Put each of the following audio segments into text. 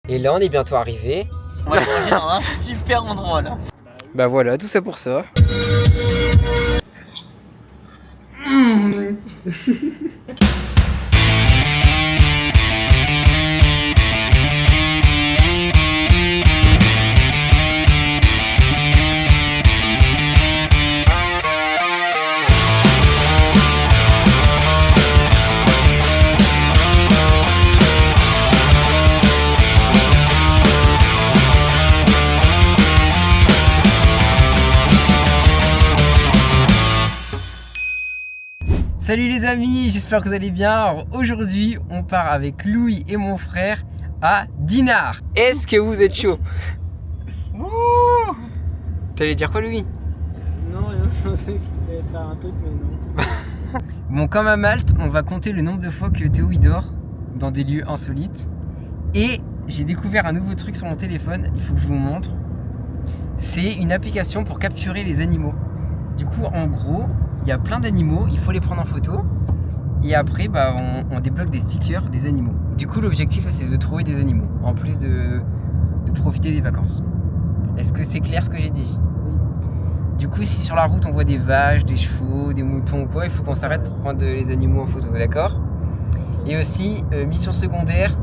Et là, on est bientôt arrivé. On va manger dans un super endroit là. Bah voilà, tout ça pour ça. Salut les amis, j'espère que vous allez bien. Alors aujourd'hui, on part avec Louis et mon frère à Dinard. Est-ce que vous êtes chaud? T'allais dire quoi, Louis? Non, rien, je pensais que tu allais faire un truc, mais non. Bon, comme à Malte, on va compter le nombre de fois que Théo y dort dans des lieux insolites. Et j'ai découvert un nouveau truc sur mon téléphone, il faut que je vous montre. C'est une application pour capturer les animaux. Du coup, en gros, il y a plein d'animaux, il faut les prendre en photo. Et après, bah, on débloque des stickers des animaux. Du coup, l'objectif, c'est de trouver des animaux, en plus de profiter des vacances. Est-ce que c'est clair ce que j'ai dit? Oui. Du coup, si sur la route, on voit des vaches, des chevaux, des moutons ou quoi, il faut qu'on s'arrête pour prendre les animaux en photo, d'accord? Et aussi, mission secondaire,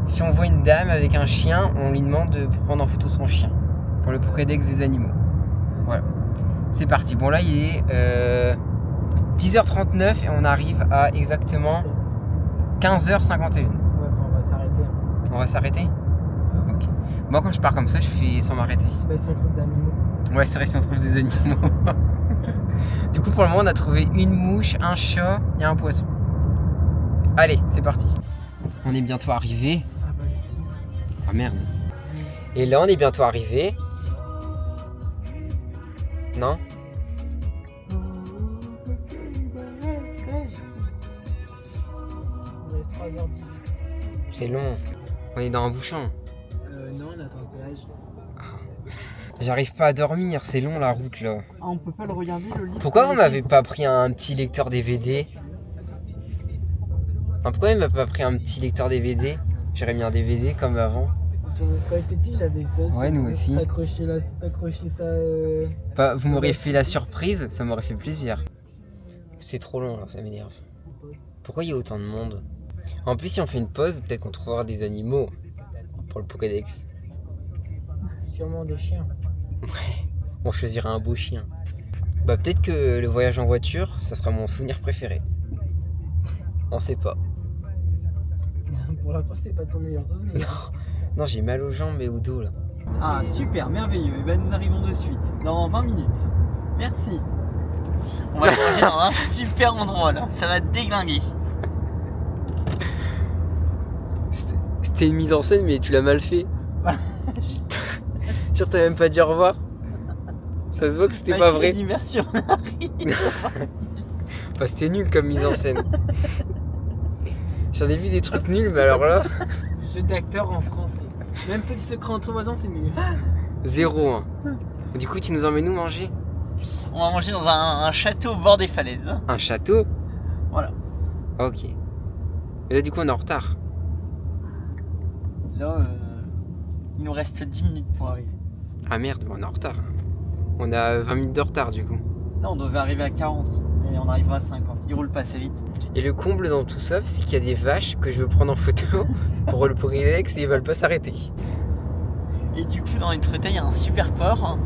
si on voit une dame avec un chien, on lui demande de prendre en photo son chien, pour le Pokédex des animaux. Voilà. C'est parti. Bon là il est 10h39 et on arrive à exactement 15h51. Ouais, on va s'arrêter. On va s'arrêter? Ok. Moi quand je pars comme ça je fais sans m'arrêter. Bah, si on trouve des animaux. Ouais c'est vrai si on trouve des animaux. Du coup pour le moment on a trouvé une mouche, un chat et un poisson. Allez c'est parti. On est bientôt arrivé. Ah merde. Et là on est bientôt arrivé. Non? Il reste 3h10. C'est long. On est dans un bouchon. Non, on attend le péage. J'arrive pas à dormir, c'est long la route là. Ah, on peut pas le regarder le livre? Pourquoi vous m'avez pas pris un petit lecteur DVD? Pourquoi il m'a pas pris un petit lecteur DVD? J'aurais mis un DVD comme avant. Quand j'étais petit, j'avais ça. Ouais, nous aussi. T'accrocher ça. Bah, vous m'auriez fait la surprise, ça m'aurait fait plaisir. C'est trop long là, ça m'énerve. Pourquoi il y a autant de monde? En plus, si on fait une pause, peut-être qu'on trouvera des animaux pour le Pokédex. Sûrement des chiens. Ouais, on choisira un beau chien. Bah, peut-être que le voyage en voiture, ça sera mon souvenir préféré. On sait pas. Pour l'instant, c'est pas ton meilleur souvenir. Non, j'ai mal aux jambes et au dos là. Ah super, merveilleux. Et ben nous arrivons de suite, dans 20 minutes. Merci. On va manger dans un super endroit là, ça va déglinguer. C'était une mise en scène, mais tu l'as mal fait. Genre, t'as même pas dit au revoir. Ça se voit que c'était pas vrai. Dit merci, on arrive. Enfin, c'était nul comme mise en scène. J'en ai vu des trucs nuls, mais alors là, Jeu d'acteur en français. Même petit secret entre voisins, c'est mieux. 0 hein. Du coup, tu nous emmènes où manger? On va manger dans un château au bord des falaises. Un château? Voilà. Ok. Et là, du coup, on est en retard. Là, il nous reste 10 minutes pour arriver. Ah merde, on est en retard. On a 20 minutes de retard du coup. Là, on devait arriver à 40 et on arrivera à 50. Il roule pas assez vite. Et le comble dans tout ça, c'est qu'il y a des vaches que je veux prendre en photo pour le Pokédex et ils veulent pas s'arrêter. Et du coup, dans Étretat, il y a un super port.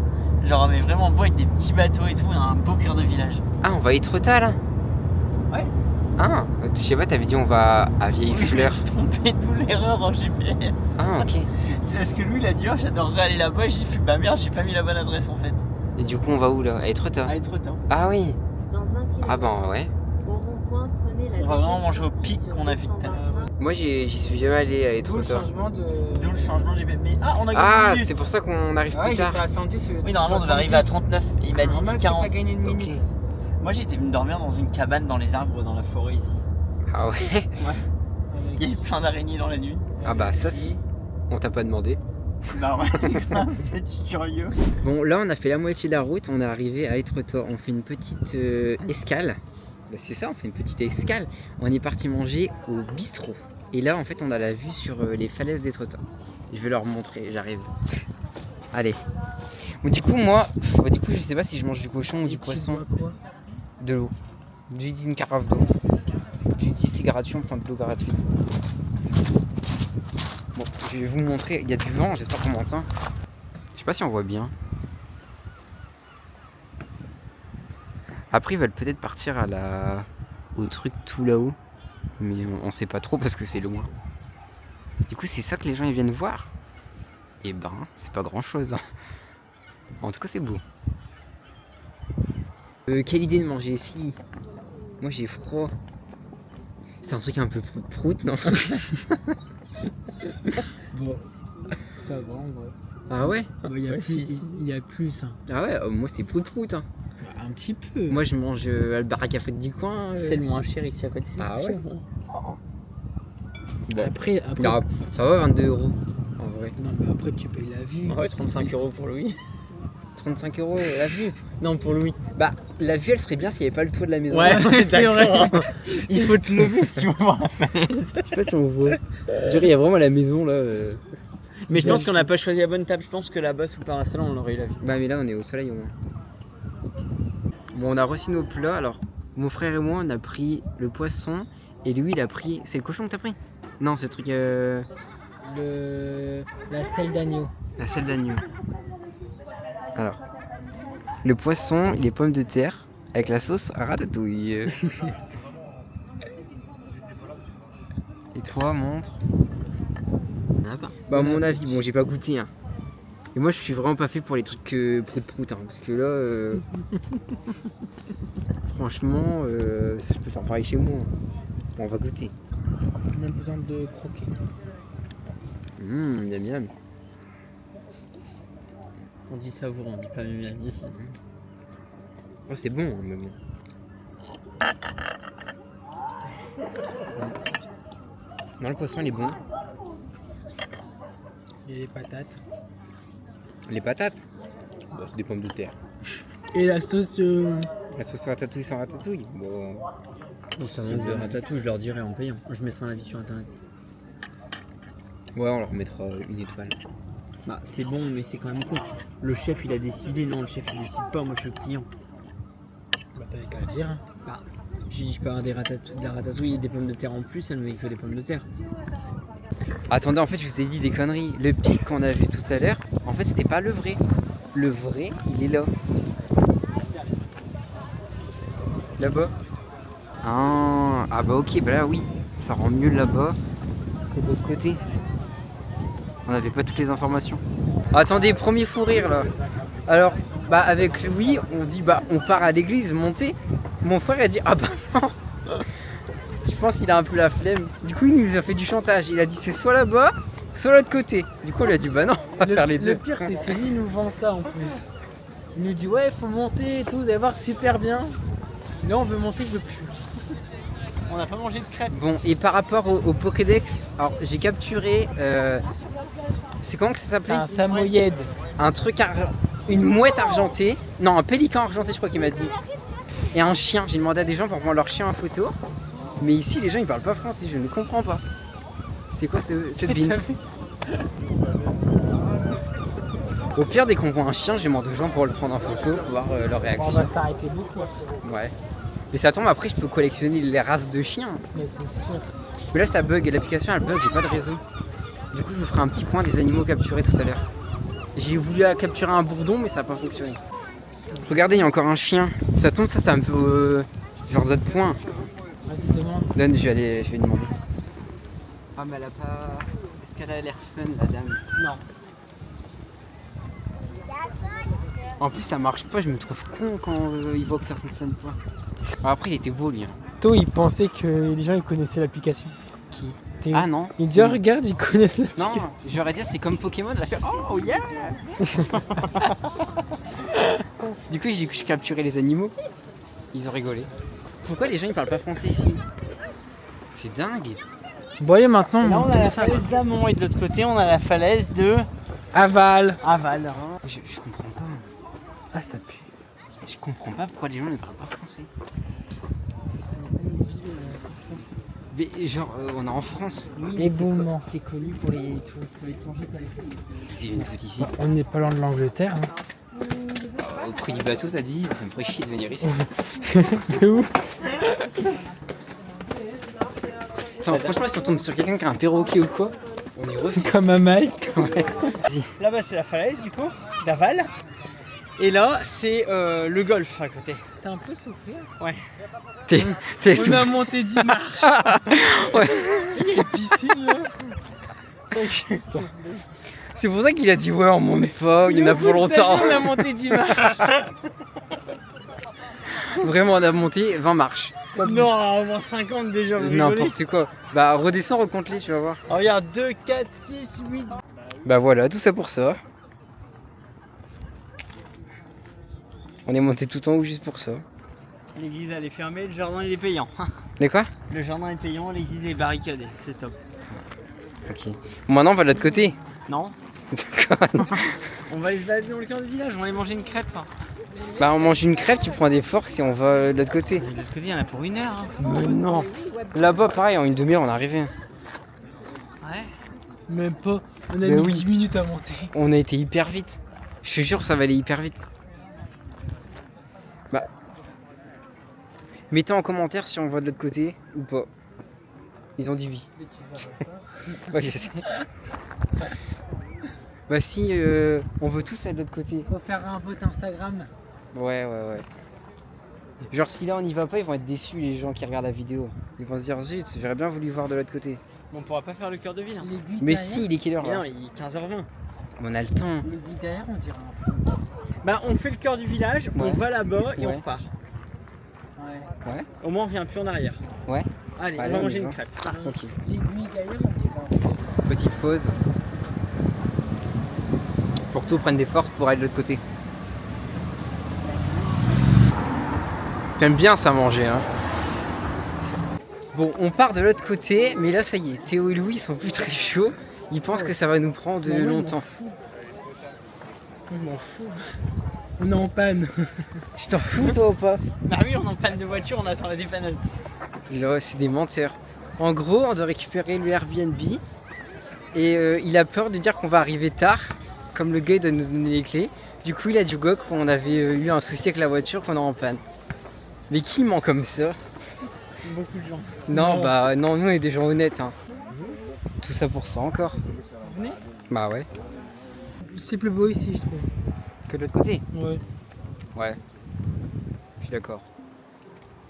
Genre, mais vraiment beau avec des petits bateaux et tout. Il y a un beau cœur de village. Ah, on va à Étretat là? Ouais. Ah, je sais pas, t'avais dit on va à Vieille-Fleur. Je me suis trompé, d'où l'erreur dans le GPS. Ah, ok. C'est parce que lui, il a dit, oh, j'adorerais aller là-bas. Et j'ai fait, bah merde, j'ai pas mis la bonne adresse en fait. Et du coup, on va où là? À Étretat? À Étretat. Ah oui. Dans 1 km, Ah ben ouais. au rond-point, prenez la On va vraiment manger au deuxième pic qu'on a vu tout à l'heure. Moi, j'y suis jamais allé à D'où le Étretat. changement de. D'où le changement de GPS. Mais ah, on a gagné Ah, une minute. c'est pour ça qu'on arrive Ouais, plus tard. j'étais à 110. Oui, normalement, on devait arriver à 39. Et il m'a dit Normal que 40. t'as gagné une minute. Ok. Moi, j'étais venu dormir dans une cabane dans les arbres dans la forêt ici. Ah ouais. Il y avait plein d'araignées dans la nuit. Ah bah ça, c'est... on t'a pas demandé. Bah ouais, petit curieux. Bon, là, on a fait la moitié de la route, on est arrivé à Étretat. On fait une petite escale. Bah, c'est ça, on fait une petite escale. On est parti manger au bistrot. Et là, en fait, on a la vue sur les falaises d'Étretat. Je vais leur montrer, j'arrive. Allez. Bon, du coup, moi, du coup, je sais pas si je mange du cochon ou du poisson. Tu bois quoi? De l'eau. D'une carafe d'eau. Je lui dis c'est gratuit, on prend de l'eau gratuite. Bon, je vais vous montrer. Il y a du vent, j'espère qu'on m'entend. Je sais pas si on voit bien. Après, ils veulent peut-être partir au truc tout là-haut. Mais on sait pas trop parce que c'est loin. Du coup, c'est ça que les gens ils viennent voir. Et ben, c'est pas grand-chose. En tout cas, c'est beau. Quelle idée de manger ici. Moi, j'ai froid. C'est un truc un peu prout, non? Bon, ça va en vrai. Ah ouais? Bon, il y a Ouais, plus, si. il y a plus. Hein. Ah ouais, moi c'est prout. Hein. Un petit peu. Moi je mange le bar à café du coin. C'est le moins cher ici à côté. Ah c'est ouais. cher, Bon. Après, Non, ça va 22 € en vrai. non, mais après tu payes la vue. Ouais, 35 € pour Louis. 35 € la vue. Non, pour Louis. Bah la vue elle serait bien s'il n'y avait pas le toit de la maison. c'est vrai. Il faut te lever si tu veux voir la falaise. Je sais pas si on voit. Il y a vraiment la maison là. Mais je pense qu'on n'a pas choisi la bonne table. Je pense que là-bas, sous le parasol, on l'aurait eu la vue. Bah mais là on est au soleil au moins. Bon on a reçu nos plats. Alors mon frère et moi on a pris le poisson. Et lui il a pris... C'est le cochon que t'as pris? Non c'est le truc... La selle d'agneau. La selle d'agneau. Alors, le poisson, les pommes de terre avec la sauce à ratatouille. Et toi, montre. On n'a pas. Bah, à mon avis, bon, j'ai pas goûté. Hein. Et moi, je suis vraiment pas fait pour les trucs prout-prout. Hein, parce que là, franchement, ça, je peux faire pareil chez moi. Hein. Bon, on va goûter. On a besoin de croquer. Miam miam. On dit savourant, on dit pas miam ici. Oh, c'est bon, hein, mais bon. Non, le poisson, il est bon. Et les patates. Les patates, bah, c'est des pommes de terre. Et la sauce. La sauce ratatouille sans ratatouille. Bon. Oh, ça manque de ratatouille, je leur dirai en payant. Je mettrai un avis sur internet. Ouais, on leur mettra une étoile. Bah, c'est bon, mais c'est quand même con. Le chef il a décidé. Non, le chef il décide pas, moi je suis le client. Bah, t'avais qu'à le dire. Bah, j'ai dit je peux avoir de la ratatouille et des pommes de terre en plus, elle me met que des pommes de terre. Attendez, en fait, je vous ai dit des conneries. Le pic qu'on a vu tout à l'heure, en fait, c'était pas le vrai. Le vrai, il est là. Là-bas. Ah bah ok, bah là oui, ça rend mieux là-bas que de l'autre côté. On n'avait pas toutes les informations. Attendez, premier fou rire là. Alors, bah avec Louis, on dit bah on part à l'église, monter. Mon frère a dit ah bah non. Je pense qu'il a un peu la flemme. Du coup, il nous a fait du chantage. Il a dit c'est soit là-bas, soit l'autre côté. Du coup, on lui a dit bah non, on va faire les deux. Le pire, c'est lui qui nous vend ça en plus. Il nous dit ouais, faut monter et tout, vous allez voir super bien. Là, on veut monter, je veux plus. On n'a pas mangé de crêpes. Bon, et par rapport au Pokédex, alors j'ai capturé. C'est comment que ça C'est s'appelait? un samoyed. Un truc, une mouette argentée. Non, un pélican argenté, je crois qu'il m'a dit. Et un chien. J'ai demandé à des gens pour prendre leur chien en photo. Mais ici, les gens ils parlent pas français, je ne comprends pas. C'est quoi cette beans? Au pire, dès qu'on voit un chien, je demande aux gens pour le prendre en photo, pour voir leur On réaction. va s'arrêter beaucoup. Ouais. Mais ça tombe, après, je peux collectionner les races de chiens. Mais c'est sûr. Mais là, ça bug, l'application elle bug, j'ai pas de réseau. Du coup, je vous ferai un petit point des animaux capturés tout à l'heure. J'ai voulu capturer un bourdon, mais ça n'a pas fonctionné. Regardez, il y a encore un chien. Ça tombe, ça me fait genre d'autres points. Vas-y, demande. Donne, je vais demander. Ah, mais elle a pas. Est-ce qu'elle a l'air fun, la dame? Non. En plus, ça marche pas, je me trouve con quand il voit que ça fonctionne pas. Bon, après, il était beau, lui. Hein. Tôt, il pensait que les gens ils connaissaient l'application. Qui? Théo. Ah non. Il dit oh, regarde, ils connaissent l'application. Non, j'aurais dit c'est comme Pokémon, elle a fait oh yeah. Du coup, j'ai capturé les animaux. Ils ont rigolé. Pourquoi les gens ils parlent pas français ici? C'est dingue. Bon, et maintenant, Là, on a la ça. falaise d'Amont et de l'autre côté, on a la falaise de Aval. Aval. Je comprends pas. Ah, ça pue. Je comprends pas pourquoi les gens ne parlent pas français. Mais genre, on est en France. Oui, Les beaux moments. c'est connu pour les touristes étrangers. C'est une foot ici. On n'est pas loin de l'Angleterre. Hein. Au prix du bateau, t'as dit, ça me ferait chier de venir ici. De ouf. Attends, franchement, si on tombe sur quelqu'un qui a un perroquet ou quoi, on est refait. Comme à Malte. Ouais. Là-bas, c'est la falaise du coup, d'aval. Et là, c'est le golfe à côté. T'as un peu soufflé. Ouais. T'es On a monté 10 marches. Ouais. Il y a une piscine là. C'est pour ça qu'il a dit ouais, on monte pas, il y en a pour longtemps. On a monté 10 marches. Vraiment, on a monté 20 marches. Non, au moins 50 déjà, vous rigolez. N'importe quoi. Bah, redescends, recompte-les, tu vas voir. Oh, regarde, 2, 4, 6, 8. Bah voilà, tout ça pour ça. On est monté tout en haut juste pour ça. L'église elle est fermée, le jardin il est payant. Mais quoi? Le jardin est payant, l'église est barricadée, c'est top. Ok. Bon, maintenant, on va de l'autre côté. Non, D'accord. on va aller se balader dans le cœur du village, on va aller manger une crêpe. Bah, on mange une crêpe, tu prends des forces et on va de l'autre côté. Et de ce côté, il y en a pour 1 heure. Hein. Mais non. Là-bas, pareil, en une demi-heure, on est arrivé. Ouais. Même pas. On a Bah mis oui. 10 minutes à monter. On a été hyper vite. Je te jure, ça va aller hyper vite. Bah. Mettez en commentaire si on va de l'autre côté ou pas. Ils ont dit oui. Mais tu vas pas. Ouais, je sais. Bah si, on veut tous aller de l'autre côté. Faut faire un vote Instagram. Ouais. Genre si là on n'y va pas, ils vont être déçus les gens qui regardent la vidéo. Ils vont se dire zut, j'aurais bien voulu voir de l'autre côté. Bon, on pourra pas faire le cœur de ville. Hein. L'aiguille Mais derrière, si, il est quelle heure Mais là? non, il est 15h20. On a le temps. l'aiguille derrière, on dirait un feu. Bah, on fait le cœur du village, on Ouais. va là-bas et Ouais. on repart. Ouais. Ouais. Au moins, on revient plus en arrière. Ouais. Allez, Allez, on va on manger y une va. crêpe. Ok. L'aiguille derrière, on dirait un feu. Petite pause. Pour que tout prenne des forces pour aller de l'autre côté. T'aimes bien ça manger, hein? Bon, on part de l'autre côté, mais là ça y est, Théo et Louis ils sont plus très chauds. Ils pensent que ça va nous prendre Mais moi, longtemps. Je m'en fous. On est en panne. Je t'en fous toi ou pas? Bah oui, on est en panne de voiture, on attend la dépanneuse. Là, c'est des menteurs. En gros, on doit récupérer le Airbnb et il a peur de dire qu'on va arriver tard, comme le gars il doit nous donner les clés. Du coup, il a dit au gars qu'on avait eu un souci avec la voiture, qu'on est en panne. Mais qui ment comme ça? Beaucoup de gens. Non, Non. bah non, nous on est des gens honnêtes. Hein. Tout ça pour ça encore. Venez. Bah ouais. C'est plus beau ici, je trouve. Que de l'autre côté. Ouais. Ouais. Je suis d'accord.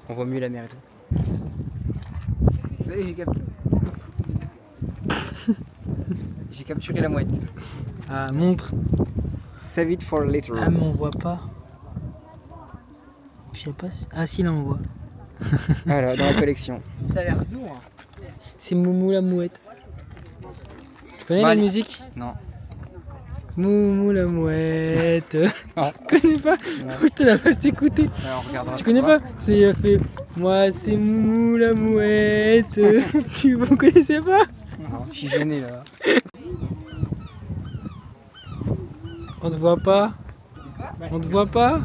On voit mieux la mer et tout. Ça y est, j'ai capturé. J'ai capturé la mouette. Ah, montre. Save it for later. Ah, mais on voit pas. Je sais pas si... Ah, si, là, on voit. Voilà, dans la collection. Ça a l'air doux. Hein. C'est Moumou la mouette. Tu connais Bah, la allez. musique? Non. Moumou la mouette. Non. Tu connais pas? Faut que je te la fasse écouter. Alors, on regardera Tu ce connais soir. pas? C'est fait. Moi, c'est Moumou la mouette. Vous connaissez pas? Non, je suis gêné là. On te voit pas? On te voit pas?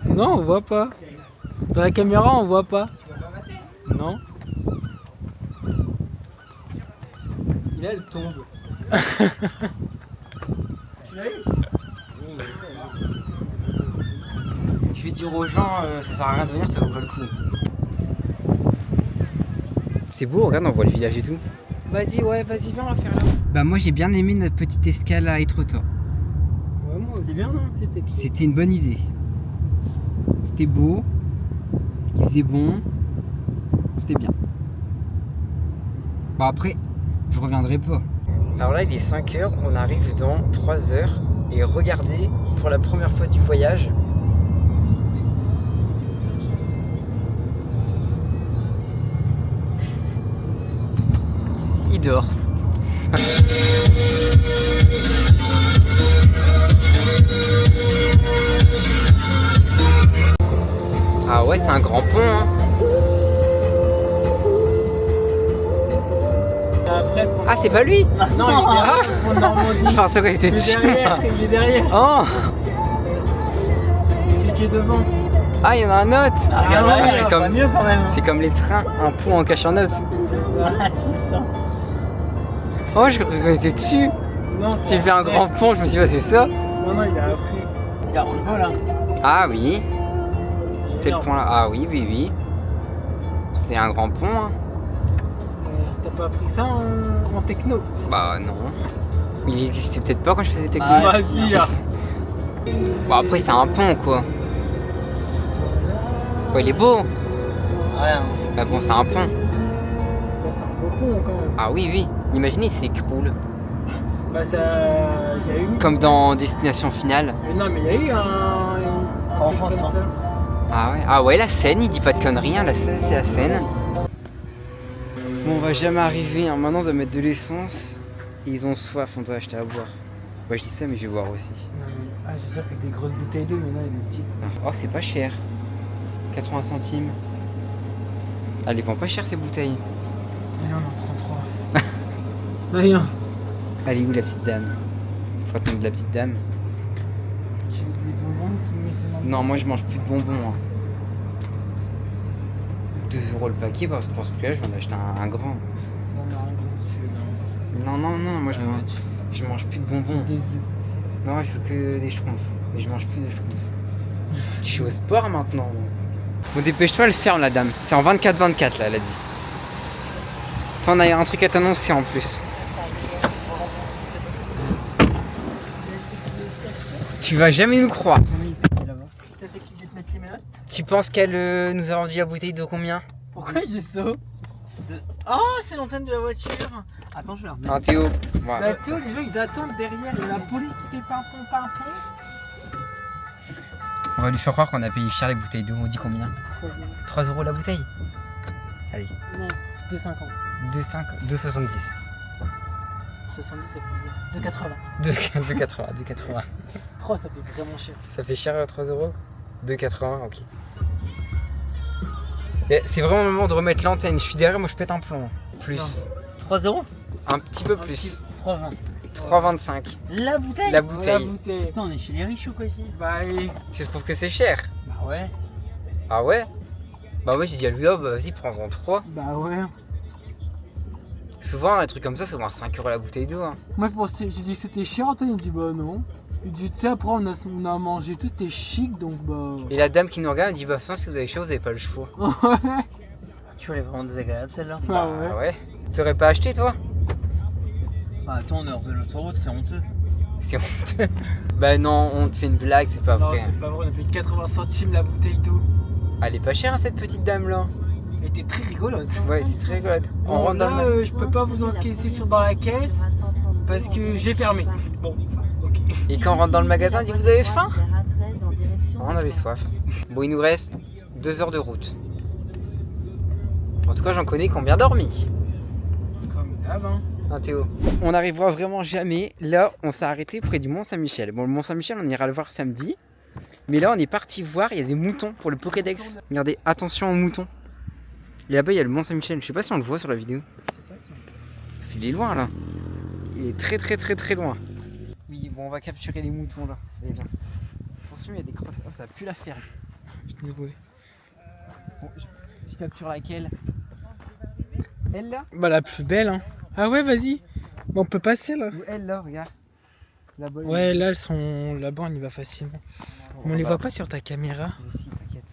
Non, on voit pas. Dans la caméra, on voit pas. Non. Et là, elle tombe. Tu l'as eu? Je vais dire aux gens, ça sert à rien de venir, ça vaut pas le coup. C'est beau, regarde, on voit le village et tout. Vas-y, ouais, vas-y, viens, on va faire là. Bah moi j'ai bien aimé notre petite escale à Étretat. Ouais, moi C'était bien, non? C'était cool. C'était une bonne idée. C'était beau, il faisait bon, c'était bien. Bon après, je reviendrai pas. Alors là il est 5h, on arrive dans 3h et regardez, pour la première fois du voyage, il dort. Ah ouais, c'est un grand pont, hein. Après, pour... Ah, c'est pas lui. Non, il est derrière. En Normandie. Je pensais qu'il était Il est dessus. derrière, il est derrière. Oh, Il fait qui est devant. Ah, il y en a un autre. Ah, regarde là, c'est c'est comme- pas mieux quand même. C'est comme les trains, un pont en cache un autre. Ah, c'est ça. Oh, je croyais qu'on était dessus. Non, J'ai vu un grand pont, je me suis dit, oh, c'est ça. Non, non, il a appris. Regarde, on le voit là. Ah oui, tel point là. Ah oui, oui, oui. C'est un grand pont. Hein. T'as pas appris ça en techno? Bah non. Il existait peut-être pas quand je faisais techno. Ah, Vas-y, là. Bon, après, c'est un pont quoi. Ouais, il est beau. Ouais. Hein. Bah bon, c'est un pont. Bah, c'est un beau pont quand même. Ah oui, oui. Imaginez, il s'écroule. Bah, ça. Il y a eu. Comme dans Destination Finale. Mais non, mais il y a eu un En truc France, comme hein. ça. Ah ouais, la Seine, il dit pas de conneries, hein. La Seine, c'est la Seine. Bon, on va jamais arriver. Hein. Maintenant, on doit mettre de l'essence. Et ils ont soif, on doit acheter à boire. Ouais, je dis ça, mais je vais boire aussi. Non, mais- Ah, j'ai ça avec des grosses bouteilles d'eau, mais là, il est petite. Oh, c'est pas cher. 80 centimes. Ah, ils vendent pas cher ces bouteilles. Allez, on en prend 3. Rien. Elle est où la petite dame? Faut attendre de la petite dame. Tu veux des bonbons ou tu me mets ces bonbons? Non, moi je mange plus de bonbons. Hein. 2 € le paquet, bah, pour ce prix-là, je vais en acheter un grand. Non, mais un gros, si tu veux, non. Non, moi je mange plus de bonbons. Des œufs. Non, je veux que des schtroumpfs. Et je mange plus de schtroumpfs. Je suis au sport maintenant. Bon, dépêche-toi, elle ferme la dame. C'est en 24-24 là, elle a dit. Toi, on a un truc à t'annoncer en plus. Tu vas jamais nous croire. T'as fait qui te mettre les menottes? Tu penses qu'elle nous a vendu la bouteille de combien? Pourquoi j'ai ça Oh, c'est l'antenne de la voiture. Attends, je vais la remettre. Un Théo. Bah, Ouais. Théo, les gens ils attendent derrière, il y a la police qui fait pimpon. On va lui faire croire qu'on a payé cher les bouteilles d'eau. On dit combien? 3 euros. 3 € la bouteille. Allez, Non, 2,50. 2,70. 70 ça fait dire. 2,80. 2,80. 3 ça fait vraiment cher. Ça fait cher 3 €? 2,80, ok. Et c'est vraiment le moment de remettre l'antenne. Je suis derrière, moi je pète un plomb. Plus. Non. 3 €? Un petit peu plus. 3,20. 3,25. La bouteille? La La bouteille. bouteille. Putain, on est chez les riches ou quoi ici? Bah, et... Tu trouves que c'est cher? Bah ouais. Ah ouais? Bah moi j'ai dit à lui, oh bah vas-y, prends-en 3. bah ouais. Souvent, un truc comme ça, c'est au moins 5 € la bouteille d'eau. Hein. Moi je pensais, j'ai dit que c'était cher, Antoine, il dit bah non. Il dit tu sais après on a mangé tout, c'était chic donc bah. Et la dame qui nous regarde, elle dit, bah sans, si vous avez chaud, vous avez pas le choix. Tu vois, elle est vraiment désagréable celle-là. Ah ouais. Ah ouais? T'aurais pas acheté toi? Ah, attends, on est hors de l'autoroute, c'est honteux. C'est honteux. Bah non, on te fait une blague, c'est pas Non vrai. c'est pas vrai, on a payé 80 centimes la bouteille d'eau. Elle est pas chère hein, cette petite dame là. Elle était très rigolote. Ouais, c'est très rigolote. On Bon, rentre dans là le... je peux pas vous encaisser dans la caisse parce que j'ai fermé. Bon, ok. Et quand on rentre dans le magasin, on dit, vous avez faim? On avait soif. Bon, il nous reste 2 heures de route. En tout cas, j'en connais qui ont bien dormi. Comme d'hab hein. Hein, Théo. On n'arrivera vraiment jamais. Là, on s'est arrêté près du Mont-Saint-Michel. Bon, le Mont-Saint-Michel, on ira le voir samedi. Mais là, on est parti voir, il y a des moutons pour le Pokédex. Regardez, attention aux moutons. Et là-bas, il y a le Mont-Saint-Michel. Je sais pas si on le voit sur la vidéo. Il est loin là. Il est très loin. Oui, bon, on va capturer les moutons là. Allez, viens. Attention, il y a des crottes. Oh, ça pue la ferme. Je te débrouille. Bon, je capture laquelle? Elle là? Bah la plus belle hein. Ah ouais vas-y. Bon on peut passer là. Ou elle là, regarde. Là-bas. Ouais là elles sont là-bas on y va facilement. Mais on les voit pas sur ta caméra. Mais si, t'inquiète.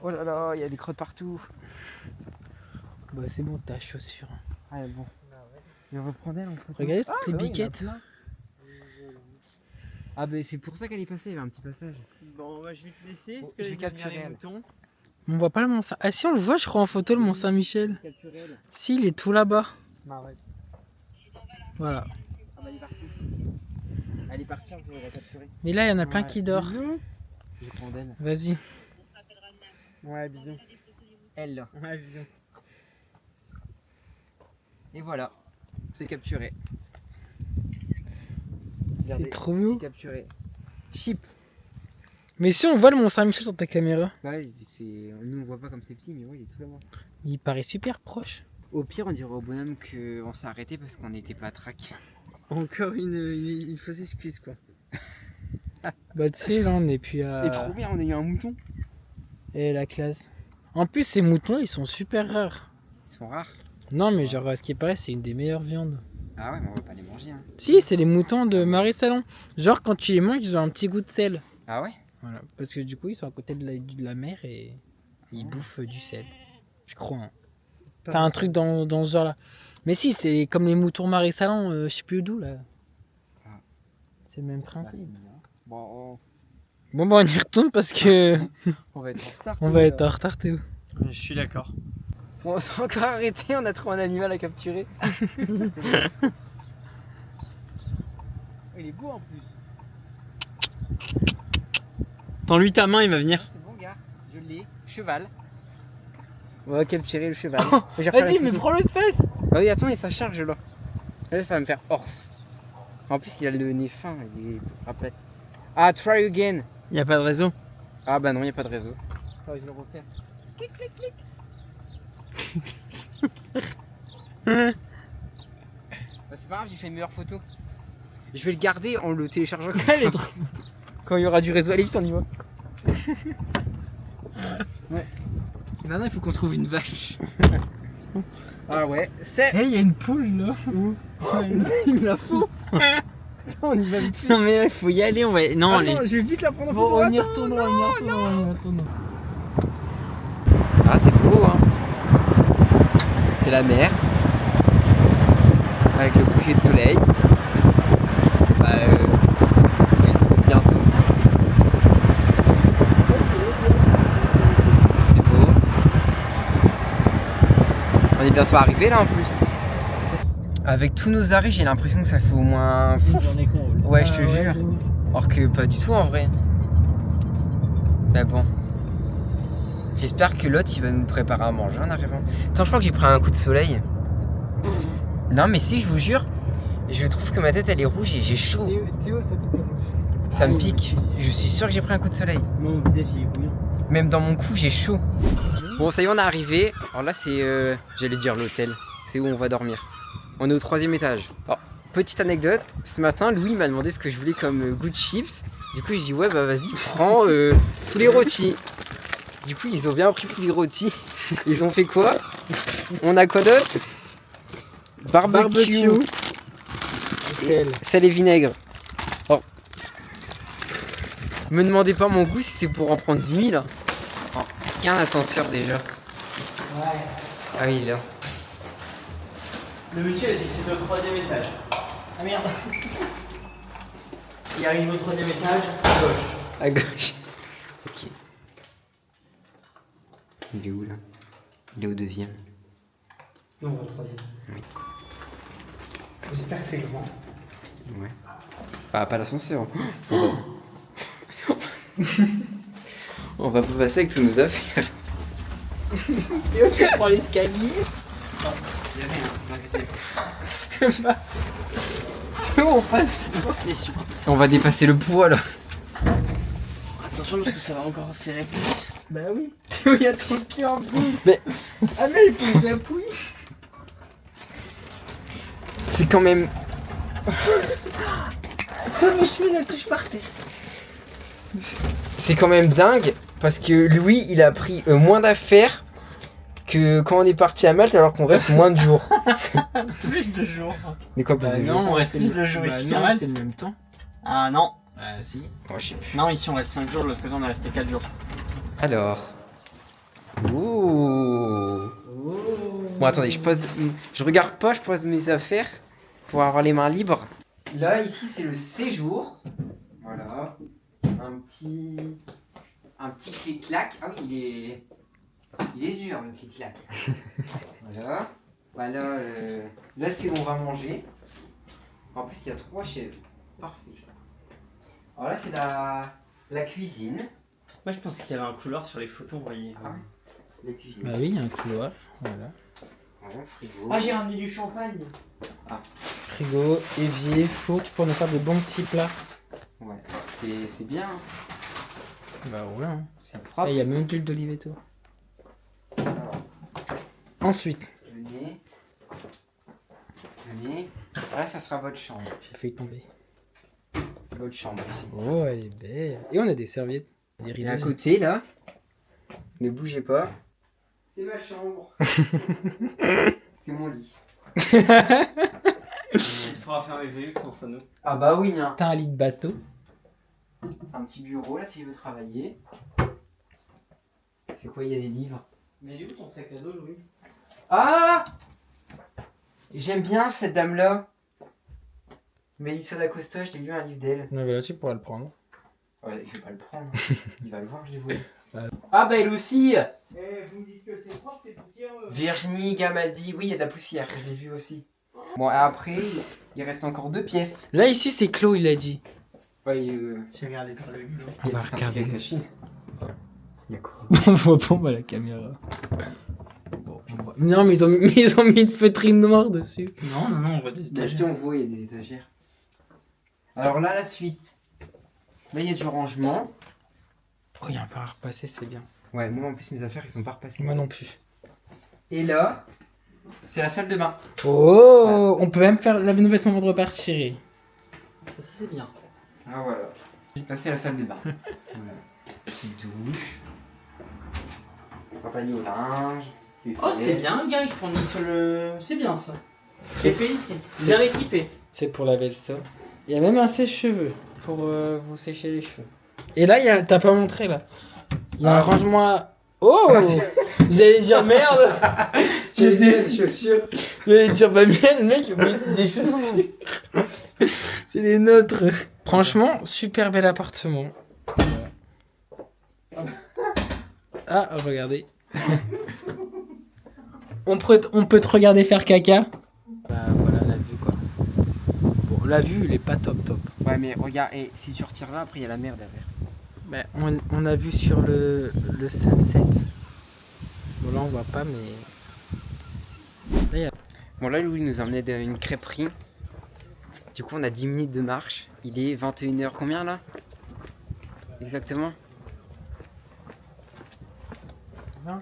Oh là là, il y a des crottes partout. Bah c'est bon ta chaussure. Ah bon. Et on va prendre elle en photo. Regardez Ah, toutes les ouais, il y en a biquettes. plein. Ah bah c'est pour ça qu'elle est passée, il y avait un petit passage. Bon, bah, je vais te laisser. Bon, je vais capturer elle. On voit pas le Mont Saint. Ah si on le voit je crois en photo le Mont Saint-Michel. Capturer elle. Si il est tout là-bas. Bah ouais. Voilà. Ah bah elle est partie. Elle est partie, on va la capturer. Mais là il y en a plein Ouais. qui dorment. Bisous. Je vais prendre elle. Vas-y. Ouais, bisous. Elle là. Ouais, bisous. Et voilà. C'est capturé. C'est trop beau. C'est capturé. Chip. Mais si on voit le Mont Saint-Michel sur ta caméra. Bah oui, c'est... nous on voit pas comme c'est petit, mais oui, il est tout là-bas. Il paraît super proche. Au pire, on dirait au bonhomme qu'on s'est arrêté parce qu'on n'était pas à track. Encore une fausse excuse quoi. Bah tu sais, là on est plus Et à... trop bien, on a eu un mouton. Et la classe. En plus, ces moutons, ils sont super rares. Ils sont rares. Non, mais genre, à ce qui paraît, c'est une des meilleures viandes. Ah ouais, mais on va pas les manger. Hein. Si, c'est les moutons de Marie Salon. Genre, quand tu les manges, ils ont un petit goût de sel. Ah ouais? Voilà. Parce que du coup, ils sont à côté de la mer et ils bouffent du sel. Je crois. Hein. T'as un truc dans ce genre-là. Mais si, c'est comme les moutons Marie Salon, je sais plus d'où là. Ah. C'est le même Bah, principe. c'est bien. Bon, Bon, bah, on y retourne parce que on va être en retard. on va être en retard, Théo. Je suis d'accord. Bon, on s'est encore arrêté, on a trouvé un animal à capturer. Il est beau en plus. Tends-lui ta main, il va venir. C'est bon, gars, je l'ai. Cheval. On va capturer le cheval. Je vais refaire Vas-y, la mais photo. prends-le de face. Ah oui, attends, et ça charge là. Là, ça va me faire horse. En plus, il a le nez fin, il est aplati. Ah, try again. Il n'y a pas de réseau. Ah bah non, il n'y a pas de réseau. Attends, je vais le refaire. Clic, clic, clic. Bah, c'est pas grave, j'ai fait une meilleure photo. Je vais le garder en le téléchargeant quand il y aura du réseau. Allez vite, on y va. Ouais. Maintenant, il faut qu'on trouve une vache. Ah ouais, c'est... il y a une poule là. Il me la faut. Attends, on y va vite. Non mais il faut y aller, on va... Non, Attends, allez. je vais vite la prendre en Bon, photo. on y Attends, retournera, on y retournera. Ah, c'est beau, hein. C'est la mer. Avec le coucher de soleil. Bah, il se couche bientôt. C'est beau. On est bientôt arrivé là en plus. Avec tous nos arrêts, j'ai l'impression que ça fait au moins. J'en ai con. Ouais, je te jure. Or que pas du tout en vrai. Mais bon. J'espère que l'autre il va nous préparer à manger en arrivant. Attends, je crois que j'ai pris un coup de soleil. Non, mais si, je vous jure, je trouve que ma tête elle est rouge et j'ai chaud. Théo, ça te rouge. Ça me pique. Je suis sûr que j'ai pris un coup de soleil. Mon visage il est bouillant. Même dans mon cou, j'ai chaud. Bon, ça y est, on est arrivé. Alors là, c'est, j'allais dire l'hôtel. C'est où on va dormir. On est au 3e étage. Alors, petite anecdote. Ce matin, Louis m'a demandé ce que je voulais comme goût de chips. Du coup, je dis ouais, bah vas-y, prends poulet rôti. Du coup, ils ont bien pris poulet rôti. Ils ont fait quoi? On a quoi d'autre? Barbecue. Sel et vinaigre. Oh. Me demandez pas mon goût si c'est pour en prendre 10 000. Oh. Est-ce qu'il y a un ascenseur déjà? Ouais. Ah oui, il est là. Le monsieur a dit que c'était au 3e étage. Ah merde. Il arrive au 3e étage, à gauche. À gauche. Ok. Il est où là? Il est au 2e. Non, au 3e. Oui. J'espère que c'est grand. Ouais. Ah, pas l'ascenseur. On va... On va pas passer avec tous nos affaires. Théo, tu prends l'escalier. C'est rien, On passe. On va dépasser le poids là. Attention parce que ça va encore serrer plus. Bah oui. Théo, il y a ton cul en plus. Mais Ah mais il faut les appuyer. c'est quand même. Toi, mes chemises, elles touchent par terre. C'est quand même dingue parce que Louis il a pris moins d'affaires que quand on est parti à Malte alors qu'on reste moins de jours. Plus de jours. Mais quoi plus de jours? on reste plus de jours ici qu'à non, Malte. c'est le même temps. Ah non. Ah si. Oh, je sais plus. Non, ici on reste 5 jours, de l'autre côté on est resté 4 jours. Alors. Ouh. Bon attendez, je regarde pas, je pose mes affaires pour avoir les mains libres. Là ici c'est le séjour. Voilà. Un petit clic-clac. Ah oui, il est dur le clic-clac. Voilà. Voilà, là c'est où on va manger. En plus il y a 3 chaises. Parfait. Alors là c'est la cuisine. Moi je pensais qu'il y avait un couloir sur les photos, vous voyez. Ah, la cuisine. Bah oui, il y a un couloir. Voilà. Voilà, frigo. Ah, j'ai ramené du champagne. Frigo, évier, four, tu peux nous faire des bons petits plats. Ouais, c'est bien. Hein. Bah ouais. Hein. C'est Et propre. il y a même de l'huile d'olive et tout. Alors, Ensuite, venez. Là, ça sera votre chambre. j'ai failli tomber. C'est votre chambre ici. Oh, elle est belle. Et on a des serviettes. Des Et à rideaux. côté, là, ne bougez pas. C'est ma chambre. C'est mon lit. Il faudra faire les VU qui sont entre nous. Ah bah oui, hein. T'as un lit de bateau. C'est un petit bureau, là, si je veux travailler. C'est quoi, il y a des livres? Mais il est où ton sac à dos, Louis? Ah! J'aime bien cette dame-là. Mélissa d'Acosta, je l'ai lu un livre d'elle. Non, mais là, tu pourras le prendre. Ouais, je vais pas le prendre. Il va le voir, je l'ai volé. Ah bah elle aussi! Vous me dites que c'est propre, c'est poussiéreux. Virginie Gamaldi, oui, il y a de la poussière, je l'ai vu aussi. Bon, après, il reste encore 2 pièces. Là, ici, c'est clos, il a dit. Ouais, J'ai regardé par le hublot. On va regarder. caché. Il y a quoi? On voit pas, moi, la caméra. Bon, on voit. Non, mais ils ont mis une feutrine noire dessus. Non, on voit des Bien sûr, on voit, il y a des étagères. Alors là, la suite. Là, il y a du rangement. Oh, il y a un peu à repasser, c'est bien. Ouais, moi en plus, mes affaires, ils sont pas repassés. Moi non plus. Et là, c'est la salle de bain. Oh, on peut même faire laver nos vêtements de repartir. Ça, c'est bien. Ah voilà. Là, c'est la salle de bain. Voilà. Petite douche. Un panier au linge. les Oh, c'est toilettes. bien, gars, ils fournissent le. C'est bien ça. Je les félicite. Bien équipé. C'est pour laver le sol. Il y a même un sèche-cheveux pour vous sécher les cheveux. Et là, t'as pas montré là. Il y a un rangement à... Oh, j'allais dire merde. J'ai des chaussures. J'allais dire bah merde, le mec il a mis des chaussures. C'est les nôtres. Franchement, super bel appartement. Ah, regardez. on peut te regarder faire caca. Bah voilà la vue quoi. Bon, la vue, elle est pas top. Ouais, mais regarde, et si tu retires là, après il y a la mer derrière. Bah, on a vu sur le sunset. Bon là on voit pas mais... Bon, là, Louis nous emmenait dans une crêperie. Du coup, on a 10 minutes de marche. Il est 21h combien là? Exactement. 21h.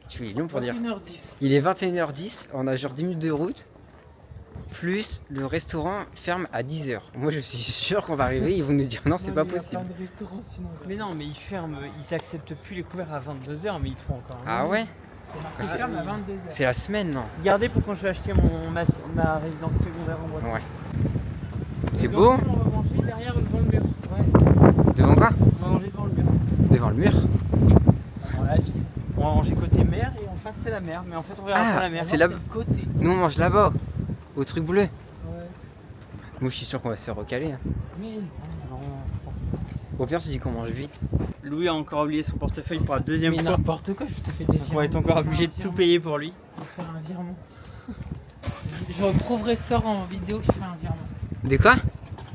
Tu es long pour dire. 21h10. Il est 21h10, on a genre 10 minutes de route. Plus le restaurant ferme à 10h. Moi, je suis sûr qu'on va arriver, ils vont nous dire non, c'est pas possible. Mais non, mais ils ferment, ils acceptent plus les couverts à 22h, mais ils te font encore un Ah menu. ouais? Ils ferment à 22h. C'est la semaine, non? Gardez pour quand je vais acheter ma résidence secondaire en Bretagne. Ouais. C'est beau? On va manger derrière devant le mur. Devant quoi? On va manger devant le mur. Devant le mur? Dans la ville. On va manger côté mer et en face c'est la mer. Mais en fait on verra Ah, pas la mer. c'est là- Côté. Nous, on mange là-bas, au truc bleu. Ouais. Moi, je suis sûr qu'on va se faire recaler. Hein. Mais Non, je pense pas. Au pire, tu dis qu'on mange vite. Louis a encore oublié son portefeuille pour la deuxième mais fois. n'importe quoi, je te fais des Donc on va être encore obligé de tout payer pour lui. Je vais faire un virement. Je vais prouver ce soir en vidéo que je fais un virement. De quoi?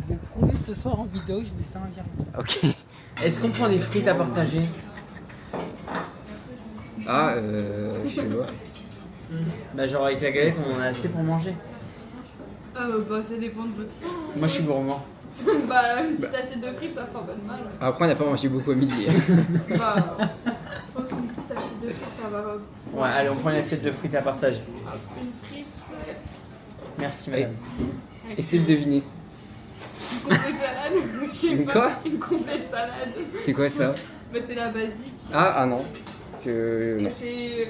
Je vais prouver ce soir en vidéo que je vais faire un virement. Ok. Est-ce qu'on prend des frites à partager? Ah, je sais pas. Bah genre avec la galette on en a assez pour manger. Bah ça dépend de votre faim. Moi je suis gourmand. Bah une petite assiette de frites ça fait pas de mal. Après, on n'a pas mangé beaucoup à midi. Bah je pense qu'une petite assiette de frites ça va. Ouais allez on prend une assiette de frites à partager. Une frite, Merci madame. Essaye de deviner. une complète salade, je sais Une pas. quoi Une complète salade. C'est quoi ça? Bah c'est la basique. Ah non. Non. C'est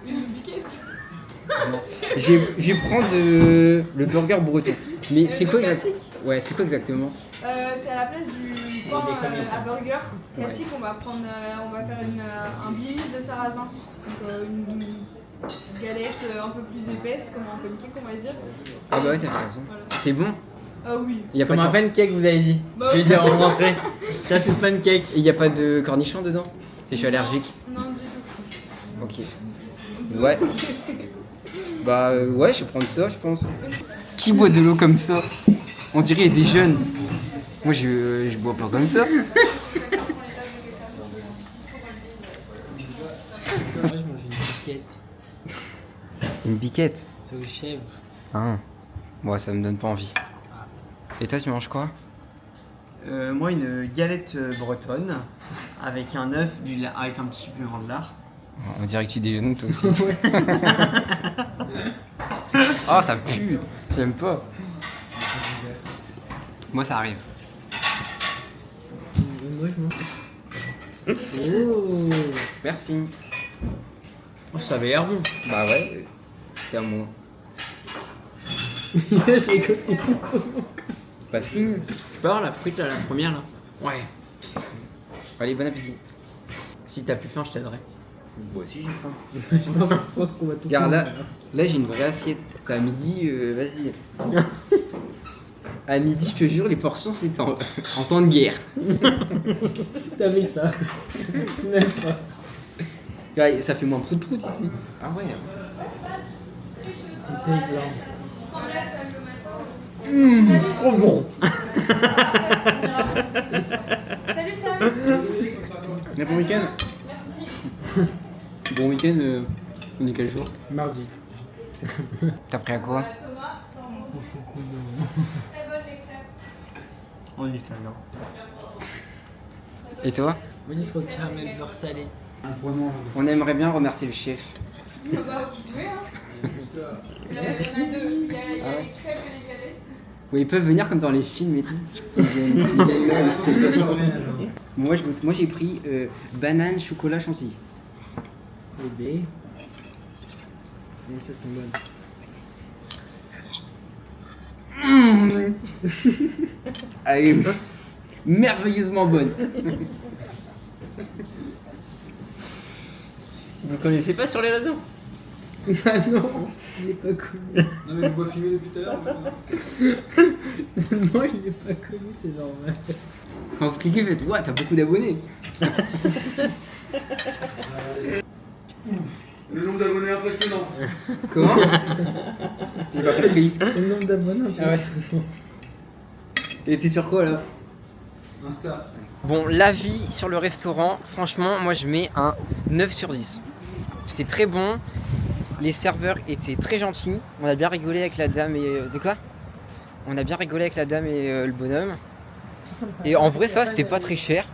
une biquette. Je vais prendre le burger breton. Mais c'est quoi exactement? Ouais, c'est quoi exactement? C'est à la place du pain à burger classique, on va prendre, on va faire un blinis de sarrasin. Donc une galette un peu plus épaisse, comme un pancake on va dire. Ah bah ouais, t'as raison. Voilà. C'est bon? Ah oui. Il y a pas Comme de un pancake vous avez dit. Bah Je vais oui. dire en rentrée. Ça c'est le pancake. Et il y a pas de cornichons dedans? Je suis allergique. Non, du tout. Ok. Ouais. Bah ouais, je vais prendre ça, je pense. Qui boit de l'eau comme ça? On dirait des jeunes. Moi, je bois pas comme ça. Moi je mange une piquette. Une biquette. C'est aux chèvres. Ah. Moi, ça me donne pas envie. Et toi, tu manges quoi? Moi une galette bretonne avec un œuf, avec un petit supplément de lard. On dirait que tu déjeunes toi aussi. Oh, ça pue. J'aime pas. Moi, ça arrive. Oh. Merci. Oh, ça avait l'air bon. Bah ouais, c'est à moi. Je l'ai cassé tout au long. Bah si. Tu peux avoir la frite là, la première là? Ouais. Allez, bon appétit. Si t'as plus faim, je t'aiderai. Moi aussi j'ai faim. Je pense qu'on va tout Regarde là, faire. là j'ai une vraie assiette. C'est à midi, vas-y. À midi, je te jure, les portions c'est en temps de guerre. T'as mis ça. Même pas. Regarde, ça fait moins prout ici. Ah ouais. C'est dégueulasse. Trop bon. Salut Sam. Mais bon week-end. Bon week-end, on est quel jour? Mardi. T'as pris à quoi? On est là, non? Et toi? Moi il faut caramel beurre salé. On aimerait bien remercier le chef. Bah, vous pouvez, hein. Il y a les crêpes et les galettes. Oui, ils peuvent venir comme dans les films et tout. Ils viennent là, c'est pas ça. Moi, moi j'ai pris banane, chocolat, chantilly. Bébé. Et ça c'est bon. Elle est merveilleusement bonne. Vous connaissez pas sur les réseaux? Ah non, il est pas connu. Non mais je vois filmer depuis tout à l'heure. Non, il est pas connu, c'est normal. Quand vous cliquez, faites ouah, t'as beaucoup d'abonnés. Le nombre d'abonnés impressionnant. Comment? J'ai pas compris. Le nombre d'abonnés, Ah ouais. Et t'es sur quoi là? Insta. Bon, l'avis sur le restaurant, franchement, moi je mets un 9 sur 10. C'était très bon. Les serveurs étaient très gentils. On a bien rigolé avec la dame et... de quoi? On a bien rigolé avec la dame et le bonhomme. Et en vrai, ça, c'était pas très cher.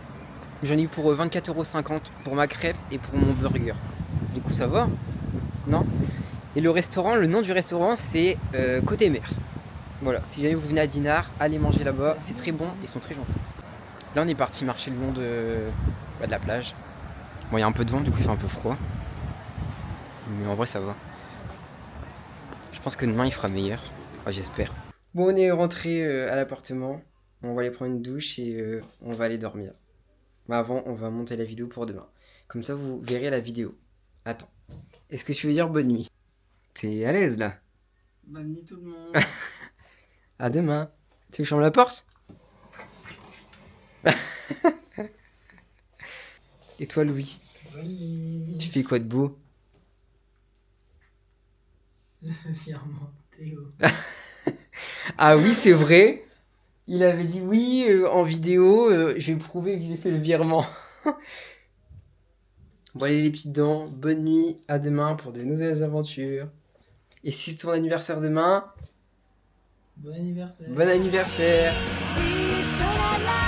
J'en ai eu pour 24,50€ pour ma crêpe et pour mon burger. Du coup, ça va? Non? Et le restaurant, le nom du restaurant, c'est Côté Mer. Voilà, si jamais vous venez à Dinard, allez manger là-bas. C'est très bon, ils sont très gentils. Là, on est parti marcher le long de la plage. Bon, il y a un peu de vent, du coup, il fait un peu froid. Mais en vrai, ça va. Je pense que demain, il fera meilleur. Enfin, j'espère. Bon, on est rentré à l'appartement. On va aller prendre une douche et on va aller dormir. Mais avant, on va monter la vidéo pour demain. Comme ça, vous verrez la vidéo. Attends. Est-ce que tu veux dire bonne nuit? T'es à l'aise, là? Bonne nuit tout le monde. À demain. Tu veux que je ferme la porte? Et toi, Louis? Oui. Tu fais quoi de beau? Virement, Théo. Ah oui, c'est vrai. Il avait dit oui en vidéo. Je vais prouver que j'ai fait le virement. Bon allez les petites dents, bonne nuit, à demain pour de nouvelles aventures. Et si c'est ton anniversaire demain, Bon anniversaire. bon anniversaire. We should have